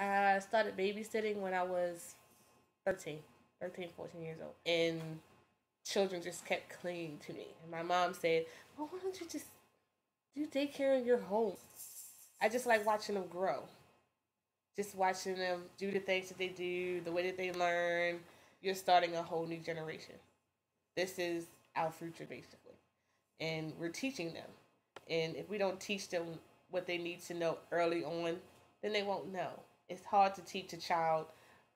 I started babysitting when I was 14 years old. And children just kept clinging to me. And my mom said, well, why don't you just do daycare in your home? I just like watching them grow. Just watching them do the things that they do, the way that they learn. You're starting a whole new generation. This is our future, basically. And we're teaching them. And if we don't teach them what they need to know early on, then they won't know. It's hard to teach a child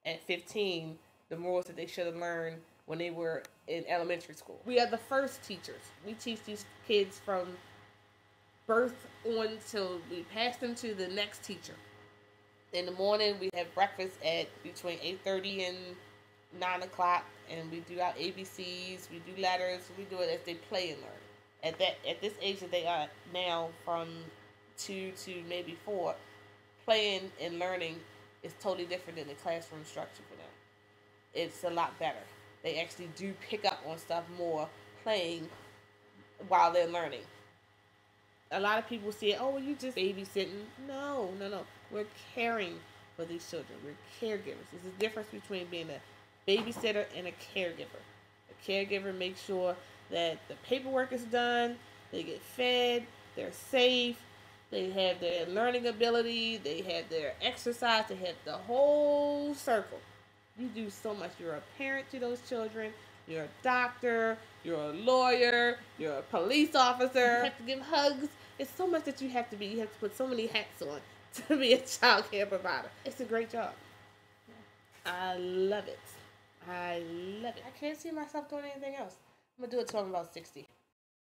at 15 the morals that they should have learned when they were in elementary school. We are the first teachers. We teach these kids from birth on till we pass them to the next teacher. In the morning, we have breakfast at between 8:30 and 9 o'clock, and we do our ABCs, we do letters, we do it as they play and learn. At this age that they are now, from 2 to maybe 4, playing and learning is totally different than the classroom structure for them. It's a lot better. They actually do pick up on stuff more playing while they're learning. A lot of people say, oh, well, you just babysitting. No, no, no. We're caring for these children. We're caregivers. There's a difference between being a babysitter and a caregiver. A caregiver makes sure that the paperwork is done, they get fed, they're safe, they have their learning ability, they have their exercise, they have the whole circle. You do so much. You're a parent to those children. You're a doctor. You're a lawyer. You're a police officer. You have to give hugs. It's so much that you have to be. You have to put so many hats on to be a child care provider. It's a great job. I love it. I love it. I can't see myself doing anything else. I'm going to do it till I'm about 60.